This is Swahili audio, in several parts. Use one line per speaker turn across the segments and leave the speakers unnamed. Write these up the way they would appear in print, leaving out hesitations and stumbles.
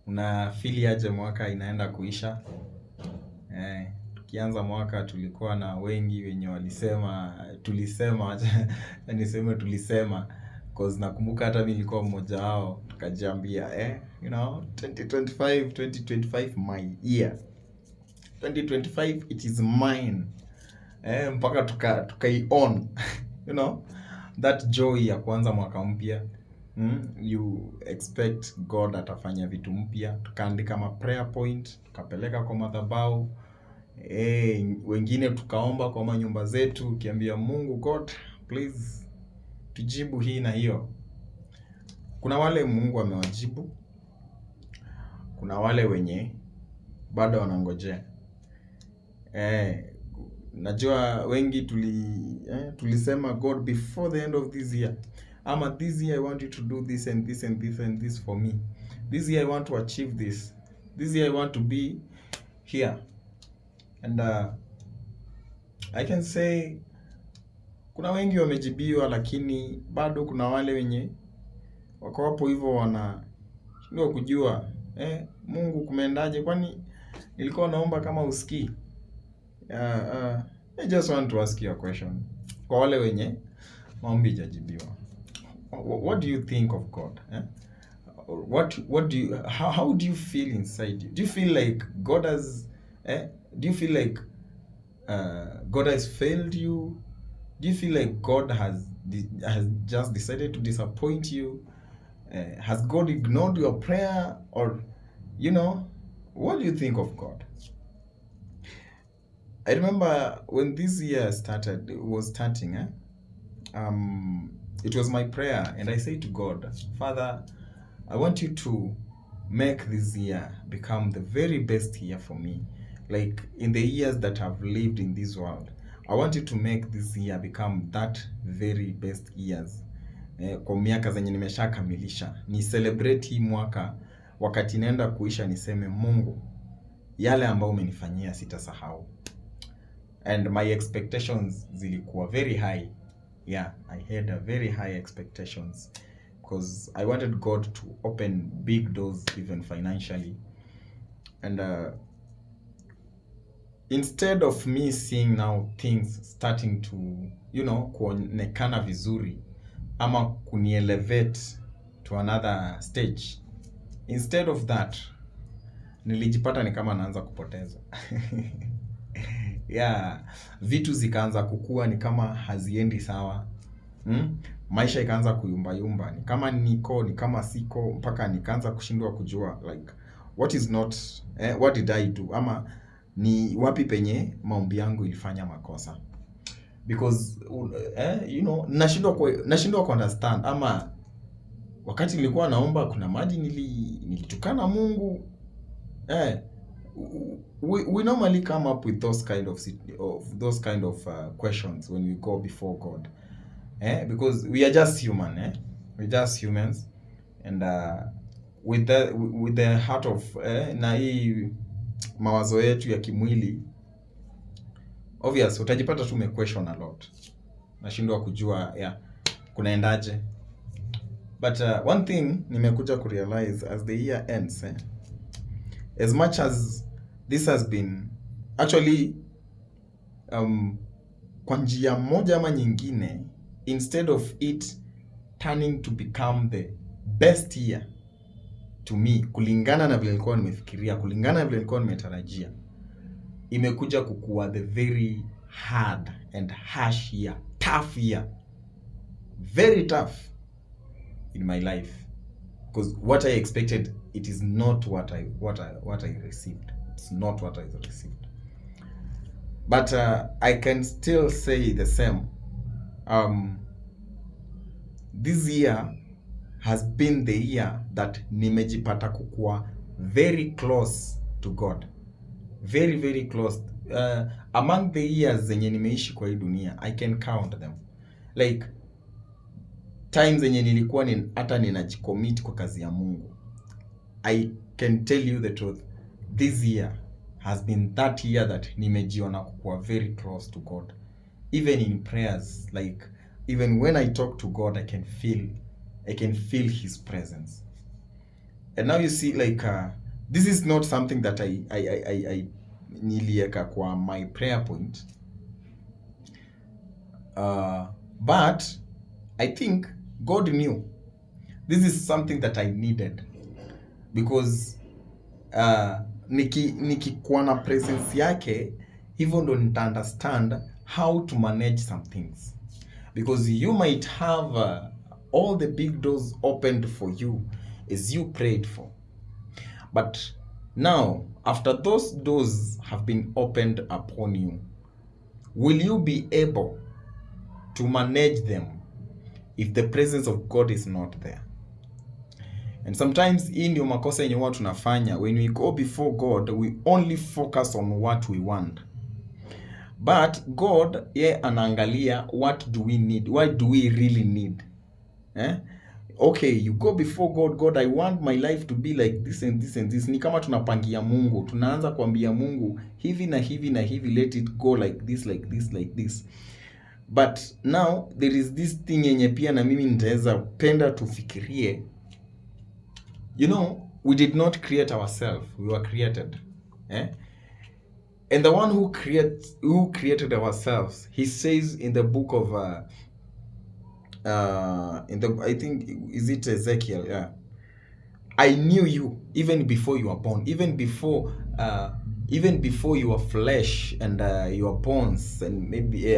Una feel aje mwaka inaenda kuisha? Tukianza mwaka tulikuwa na wengi wenye tulisema niseme tulisema cause nakumbuka hata mimi nilikuwa mmoja wao, tukajiambia 2025 my year. 2025 it is mine. Mpaka tukai on that joy ya kuanza mwaka mpya. You expect God atafanya vitu mpya. Tukaandika ma prayer point, tukapeleka kwa madhabahu. Wengine tukaomba kwa manyumba zetu, ukiambia Mungu, God please tujibu hii na hiyo. Kuna wale Mungu amewajibu, kuna wale wenye bado wanangojea. Najua wengi tulisema God before the end of this year, ama this year I want you to do this and this and this and this for me. This year I want to achieve this. This year I want to be here. And I can say kuna wengi wamejibiwa, lakini bado kuna wale wenye wako hapo hivyo wanashindwa kujua Mungu kumeendaje, kwani nilikuwa naomba kama usikii. I just want to ask you a question. Kwa wale wenye maombi hajajibiwa, what do you think of God? What do you, how do you feel inside you? Do you feel like God has do you feel like God has failed you? Do you feel like God has just decided to disappoint you? Has God ignored your prayer? Or what do you think of God? I remember when this year was starting, it was my prayer, and I said to God, Father, I want you to make this year become the very best year for me. Like in the years that I've lived in this world, I want you to make this year become that very best years. Kwa miaka zenye nimeshakamilisha, ni celebrate hii mwaka, wakati naenda kuisha niseme Mungu, yale ambao umenifanyia sitasahau. And my expectations zilikuwa very high. Yeah, I had a very high expectations because I wanted God to open big doors even financially. And instead of me seeing now things starting to kuonekana vizuri ama kunielevate to another stage, instead of that nilijipata ni kama naanza kupoteza. Yeah, vitu zikaanza kukua ni kama haziendi sawa. Maisha ikaanza kuyumba, ni kama niko, ni kama siko, mpaka nikaanza kushindwa kujua like what did I do, ama ni wapi penye maombi yangu ilifanya makosa. Because nashindwa ku understand, ama wakati nilikuwa naomba kuna maji nilitukana Mungu. We normally come up with those kind of questions when we go before God, because we are just human, we're just humans, and with the heart of na hii mawazo yetu ya kimwili, obvious utajipata tu question a lot, nashindwa kujua kunaendaje. But one thing nimekuja kurealize as the year ends, as much as this has been actually kwa njia moja ama nyingine, instead of it turning to become the best year to me, kulingana na vile nilikuwa nimefikiria, kulingana na vile nilikuwa nimetarajia, imekuja kukua the very hard and harsh year, tough year, very tough in my life, because what I expected, it is not what I received. It's not what I received. But I can still say the same. This year has been the year that nimejipata kukua very close to God. Very, very close. Among the years zenye nimeishi kwa hii dunia, I can count them. Like times zenye nilikuwa hata ninajicommit kwa kazi ya Mungu. I can tell you the truth. This year has been that year that nimejiona kukua very close to God. Even in prayers, like even when I talk to God, I can feel his presence. And now you see, like, this is not something that I nilieka kwa my prayer point. But I think God knew this is something that I needed, because nikikuwa na presence yake, hivyo ndo nita understand how to manage some things, because you might have all the big doors opened for you as you prayed for, but now after those doors have been opened upon you, will you be able to manage them if the presence of God is not there? And sometimes hii ndio makosa yenye watu tunafanya. When we go before God, we only focus on what we want, but God anaangalia what do we need, what do we really need. Okay, you go before God, God, I want my life to be like this and this and this. Ni kama tunapangia Mungu, tunaanza kuambia Mungu hivi na hivi na hivi, let it go like this, like this, like this. But now there is this thing yenye pia na mimi nitaweza penda tufikirie. You know, we did not create ourselves, we were created. And the one who created ourselves, he says in the book of I think, is it Ezekiel? Yeah. I knew you even before you were born, even before your flesh and your bones, and maybe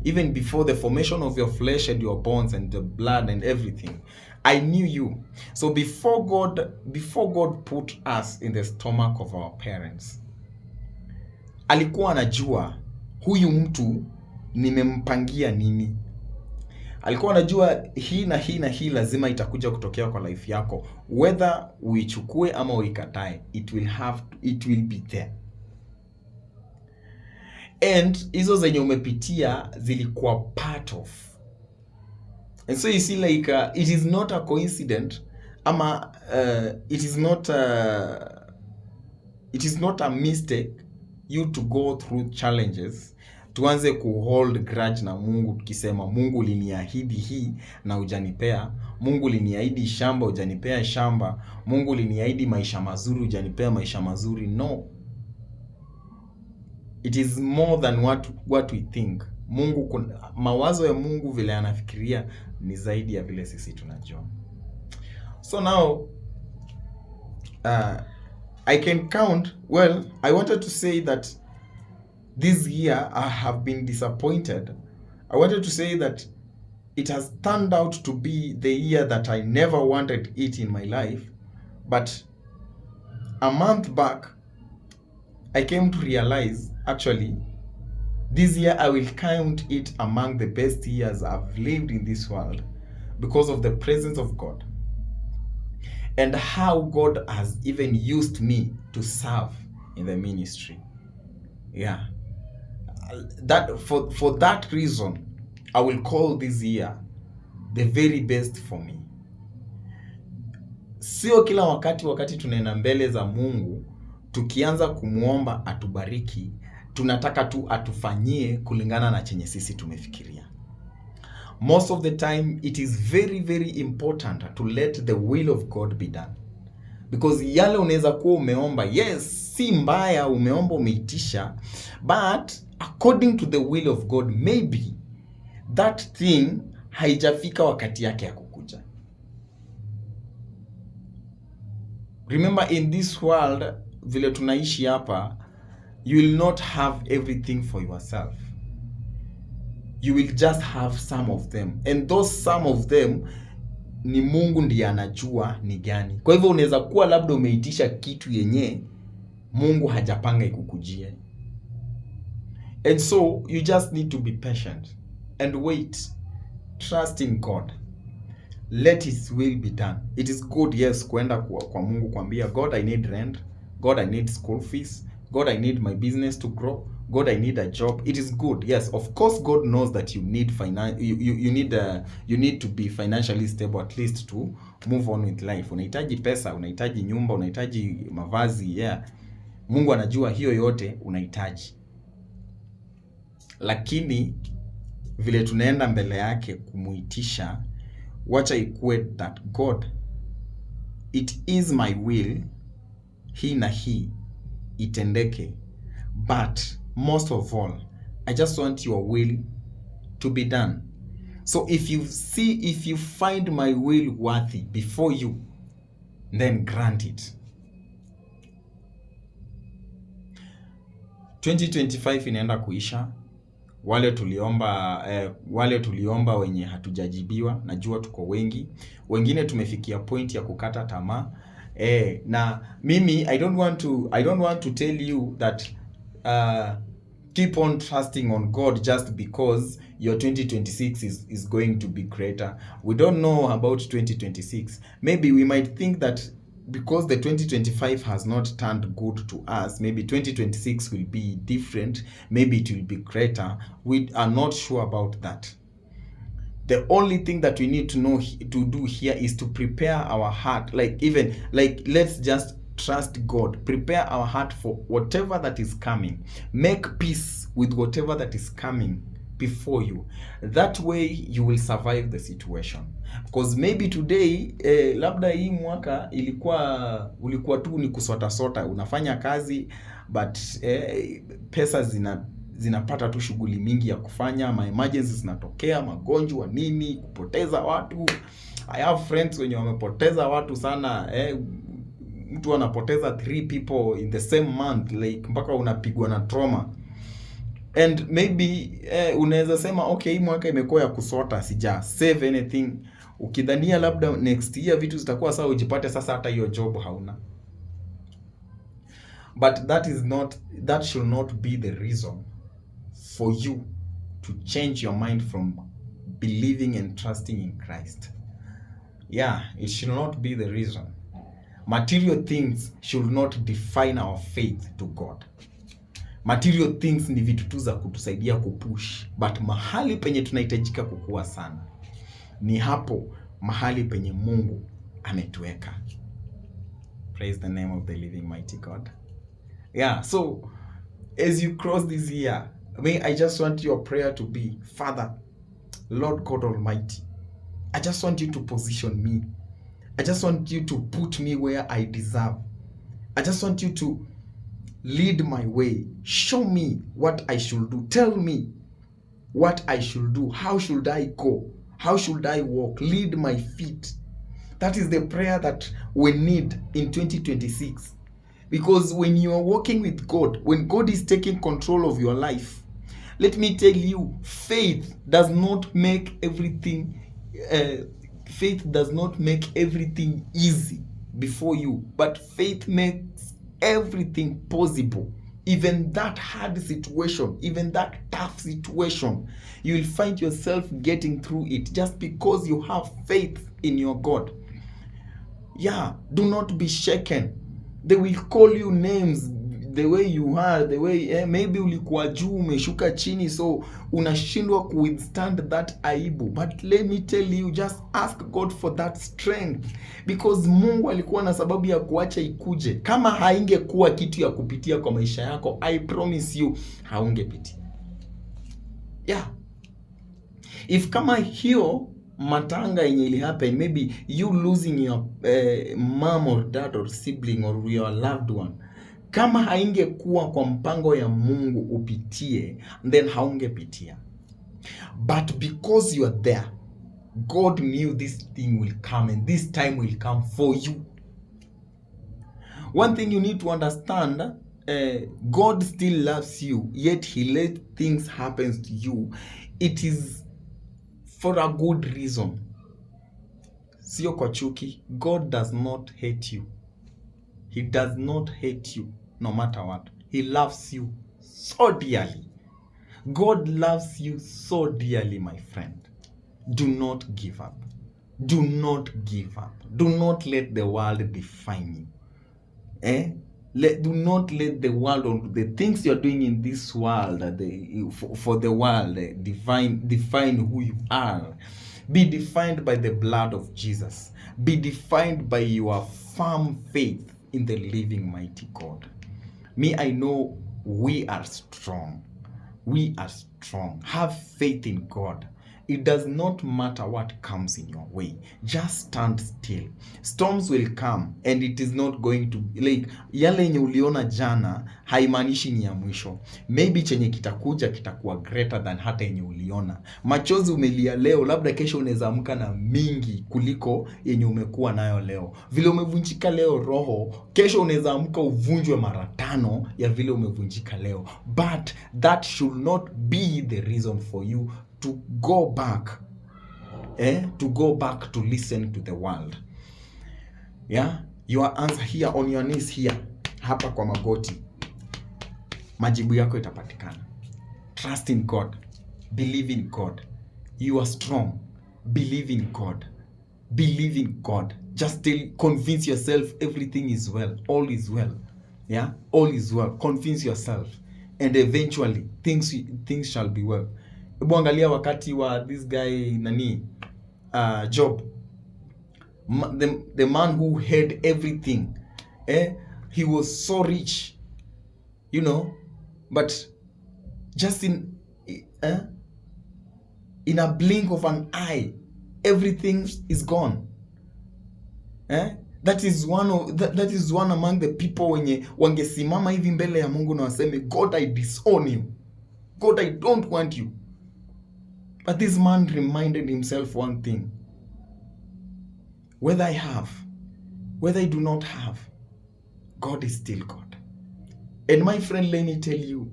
even before the formation of your flesh and your bones and the blood and everything. I knew you. So before God put us in the stomach of our parents, alikuwa anajua huyu mtu nimempangia nini. Alikuwa anajua hii na hii na hii lazima itakuja kutokea kwa life yako, whether uichukue ama uikatae, it will be there. And hizo zenye umepitia zilikuwa part of. And so you see, like, it is not a coincidence, ama it is not a mistake you to go through challenges, tuanze kuhold grudge na Mungu tukisema Mungu uliniahidi hii na hujanipea, Mungu uliniahidi shamba hujanipea shamba, Mungu uliniahidi maisha mazuri hujanipea maisha mazuri. No, it is more than what we think. Mungu, mawazo ya Mungu vile anafikiria ni zaidi ya vile sisi tunajua. So now I can count. Well, I wanted to say that this year I have been disappointed. I wanted to say that it has turned out to be the year that I never wanted it in my life. But a month back, I came to realize, actually, this year I will count it among the best years I've lived in this world, because of the presence of God and how God has even used me to serve in the ministry. Yeah, that for that reason I will call this year the very best for me. Sio kila wakati tunaenda mbele za Mungu tukianza kumuomba atubariki, tunataka tu atufanyie kulingana na chenye sisi tumefikiria. Most of the time it is very very important to let the will of God be done, because yale unaweza kuwa umeomba, yes, si mbaya, umeomba umeitisha, but according to the will of God, maybe that thing haijafika wakati yake ya kukuja. Remember, in this world vile tunaishi hapa, you will not have everything for yourself. You will just have some of them, and those some of them ni Mungu ndiye anajua ni gani. Kwa hivyo unaweza kuwa labda umeitisha kitu yenye Mungu hajapanga ikukujie, and so you just need to be patient and wait, trust in God, let his will be done. It is good, yes, kwenda kwa Mungu kuambia God, I need rent, God, I need school fees, God, I need my business to grow, God, I need a job. It is good, yes, of course. God knows that you need you need to be financially stable, at least to move on with life. Unahitaji pesa, unahitaji nyumba, unahitaji mavazi, yeah. Mungu anajua hiyo yote unahitaji, lakini vile tunaenda mbele yake kumuitisha, wacha ikuwe that God, it is my will hii na hii itendeke, but most of all I just want your will to be done. So if you find my will worthy before you, then grant it. 2025 inaenda kuisha. Wale tuliomba wenye hatujajibiwa, najua tuko wengi. Wengine tumefikia point ya kukata tamaa. Na mimi I don't want to tell you that keep on trusting on God just because your 2026 is going to be greater. We don't know about 2026. Maybe we might think that because the 2025 has not turned good to us, maybe 2026 will be different, maybe it will be greater. We are not sure about that. The only thing that we need to do here is to prepare our heart. Let's just trust God. Prepare our heart for whatever that is coming. Make peace with whatever that is coming before you. That way you will survive the situation. Because maybe today labda hii mwaka ulikuwa tu ni kusota unafanya kazi, but pesa zinapata tu shughuli mingi ya kufanya, ma emergencies zinatokea, magonjwa nini, kupoteza watu. I have friends wenye wamepoteza watu sana. Mtu anapoteza 3 people in the same month, like mpaka unapigwa na trauma. And maybe unaweza sema okay, mwaka imekuwa ya kusota, sija save anything. Ukidhania labda next year vitu zitakuwa sawa, ujipate sasa hata hiyo job hauna. But that should not be the reason for you to change your mind from believing and trusting in Christ. Yeah, it should not be the reason. Material things should not define our faith to God. Material things ni vitu tu za kutusaidia kupush, but mahali penye tunahitajika kukua sana ni hapo mahali penye Mungu ametuweka. Praise the name of the living mighty God. Yeah, so as you cross this year, I just want your prayer to be, Father, Lord God Almighty, I just want you to position me. I just want you to put me where I deserve. I just want you to lead my way. Show me what I should do. Tell me what I should do. How should I go? How should I walk? Lead my feet. That is the prayer that we need in 2026. Because when you are walking with God, when God is taking control of your life, let me tell you, faith does not make everything easy before you, but faith makes everything possible. Even that hard situation, even that tough situation, you will find yourself getting through it just because you have faith in your God. Yeah, do not be shaken. They will call you names the way you are, the way maybe ulikuwa juu umeshuka chini, so unashindwa ku withstand that aibu. But let me tell you, just ask God for that strength, because Mungu alikuwa na sababu ya kuacha ikuje. Kama haingekuwa kitu ya kupitia kwa maisha yako, I promise you haungepitia. Yeah, if kama hiyo matanga yenye ili happen, maybe you losing your mom or dad or sibling or your loved one, kama haingekuwa kwa mpango ya Mungu upitie, then haungepitia. But because you are there, God knew this thing will come and this time will come for you. One thing you need to understand, God still loves you, yet he let things happen to you. It is for a good reason. Sio kwa chuki. God does not hate you. He does not hate you no matter what. He loves you so dearly. God loves you so dearly, my friend. Do not give up. Do not give up. Do not let the world define you. Do not let the world, or the things you're doing in this world, for the world, define who you are. Be defined by the blood of Jesus. Be defined by your firm faith in the living mighty God. Me, I know we are strong. We are strong. Have faith in God. It does not matter what comes in your way. Just stand still. Storms will come and it is not going to like yale yenye uliona jana haimaanishi ni ya mwisho. Maybe chenye kitakuja kitakuwa greater than hata yenye uliona. Machozi umelia leo, labda kesho unaweza amka na mingi kuliko yenye umekuwa nayo leo. Vile umevunjika leo roho, kesho unaweza amka uvunjwe mara 5 ya vile umevunjika leo. But that should not be the reason for you to go back, to go back to listen to the world. Yeah, your answer here on your knees here, hapa kwa magoti, majibu yako itapatikana. Trust in God, believe in God. You are strong. Believe in God. Believe in God. Just convince yourself everything is well. All is well. Yeah, all is well. Convince yourself, and eventually things shall be well. Hebu angalia wakati wa this guy Job, the man who had everything, he was so rich, but just in a blink of an eye, everything is gone. That is one among the people wenye wangesimama hivi mbele ya Mungu na waseme, God, I disown you. God, I don't want you. But this man reminded himself one thing. Whether I have, whether I do not have, God is still God. And my friend, let me tell you,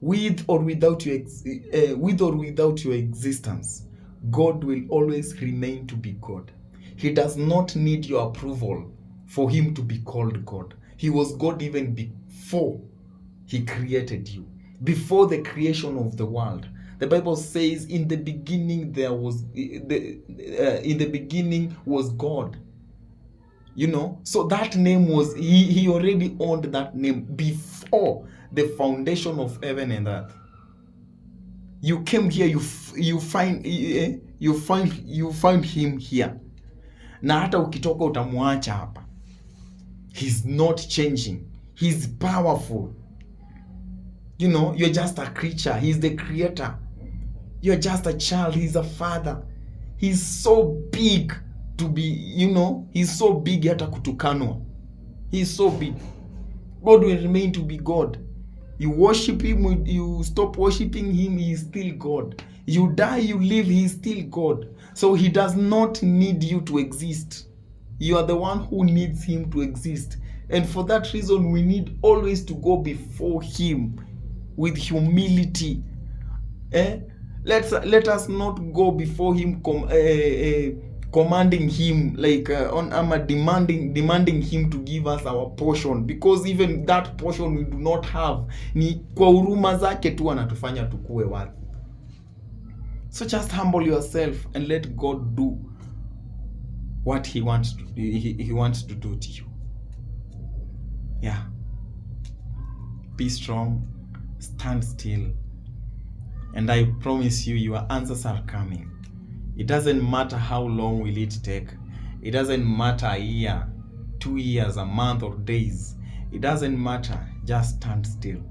with or without your existence, God will always remain to be God. He does not need your approval for him to be called God. He was God even before he created you, before the creation of the world. The Bible says, in the beginning in the beginning was God. So that name was, he already owned that name before the foundation of heaven and earth. You came here, you find him here. Na hata ukitoka utamwacha hapa. He's not changing. He's powerful. You're just a creature. He's the creator. You're just a child. He's a father. He's so big to be, he's so big hata kutukanwa. He's so big. God will remain to be God. You worship him, you stop worshiping him, he is still God. You die, you live, he is still God. So he does not need you to exist. You are the one who needs him to exist. And for that reason, we need always to go before him with humility. Let us not go before him commanding him, like demanding him to give us our portion, because even that portion we do not have. Ni kwa huruma zake tu anatufanya tukue watu. So just humble yourself and let God do what he wants to do to you. Yeah. Be strong, stand still, and I promise you, your answers are coming. It doesn't matter how long will it take. It doesn't matter a year, 2 years, a month, or days. It doesn't matter. Just stand still.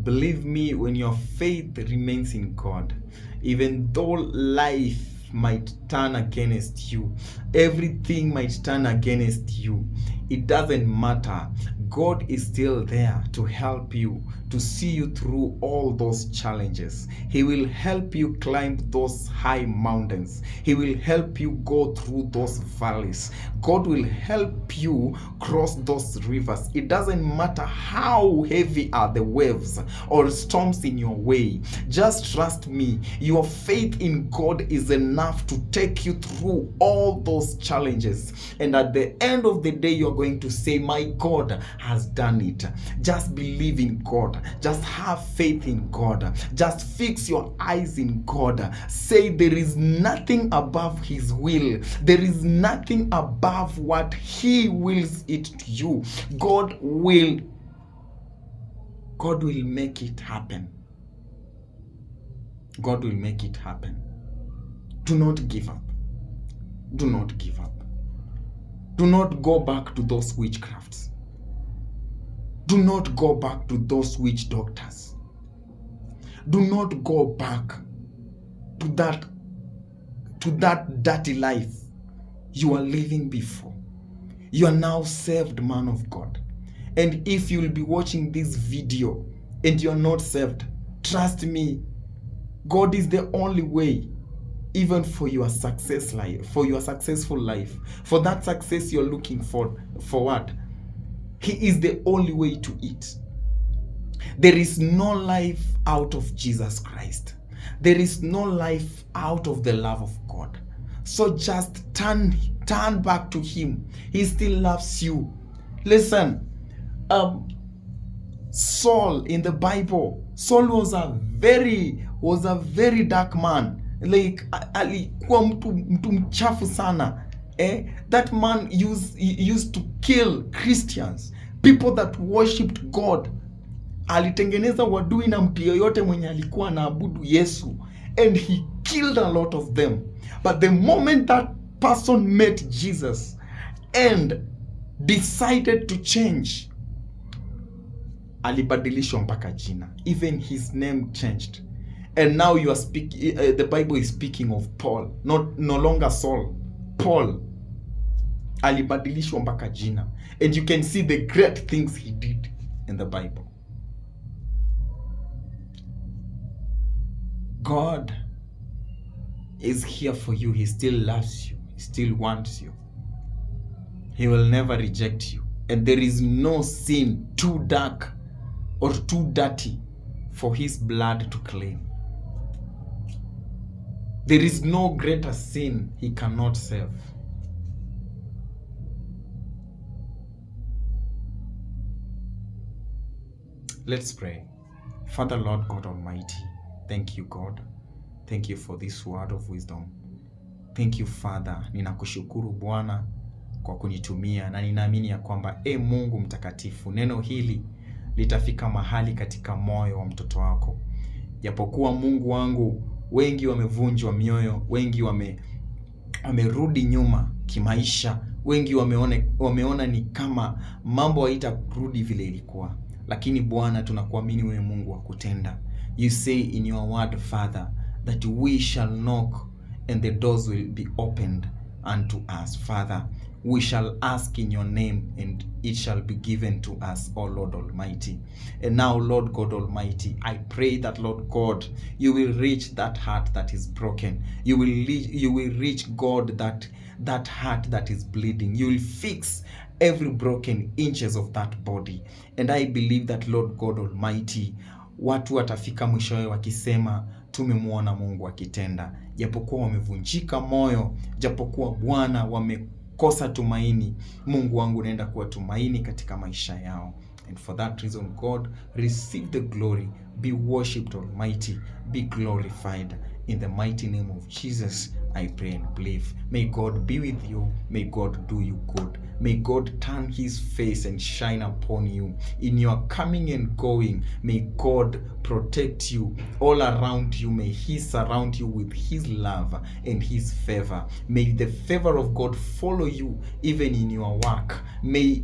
Believe me, when your faith remains in God, even though life might turn against you, everything might turn against you, it doesn't matter. God is still there to help you, to see you through all those challenges. He will help you climb those high mountains. He will help you go through those valleys. God will help you cross those rivers. It doesn't matter how heavy are the waves or storms in your way. Just trust me. Your faith in God is enough to take you through all those challenges. And at the end of the day, you're going to say, my God has done it. Just believe in God. Just have faith in God. Just fix your eyes in God. Say there is nothing above his will. There is nothing above what he wills it to you. God will make it happen. God will make it happen. Do not give up. Do not give up. Do not go back to those witchcrafts. Do not go back to those witch doctors. Do not go back to that to that dirty life you are living before. You are now saved, man of God. And if you will be watching this video and you are not saved, trust me, God is the only way, even for your success life, for your successful life, for that success you're looking for what? He is the only way to it. There is no life out of Jesus Christ. There is no life out of the love of God. So just turn back to him. He still loves you. Listen, Saul in the Bible, Saul was a very dark man. Like alikuwa mtu mchafu sana. That man used to kill Christians, people that worshipped God. Alitengeneza wadui na mtu yoyote mwenye alikuwa anaabudu Yesu, and he killed a lot of them. But the moment that person met Jesus and decided to change, alibadilishwa mpaka jina. Even his name changed. And now you are speaking, the Bible is speaking of Paul, no longer Saul, Paul. Alibadilishwa mpaka jina. And you can see the great things he did in the Bible. God is here for you. He still loves you. He still wants you. He will never reject you. And there is no sin too dark or too dirty for his blood to claim. There is no greater sin he cannot save. Let's pray. Father, Lord God Almighty, thank you, God. Thank you for this word of wisdom. Thank you, Father. Ninakushukuru Bwana kwa kunitumia, na ninaamini ya kwamba Mungu mtakatifu, neno hili litafika mahali katika moyo wa mtoto wako. Japokuwa Mungu wangu, wengi wamevunjwa mioyo, wengi wamerudi nyuma kimaisha, wengi wameona ni kama mambo haitarudi vile ilikuwa. Lakini Bwana, tunakuamini wewe Mungu wa kutenda. You say in your word, Father, that we shall knock and the doors will be opened unto us. Father, we shall ask in your name and it shall be given to us, O Lord Almighty. And now, Lord God Almighty, I pray that, Lord God, you will reach that heart that is broken. You will reach, God, that heart that is bleeding. You will fix every broken inches of that body. And I believe that, Lord God Almighty, watu watafika mwishowe wakisema tumemwona Mungu akitenda. Japokuwa wamevunjika moyo, japokuwa Bwana wamekosa tumaini, Mungu wangu naenda kuwa tumaini katika maisha yao. And for that reason, God, receive the glory. Be worshipped, Almighty. Be glorified. In the mighty name of Jesus, I pray and believe. May God be with you. May God do you good. May God turn his face and shine upon you. In your coming and going, may God protect you all around you. May he surround you with his love and his favor. May the favor of God follow you even in your work. May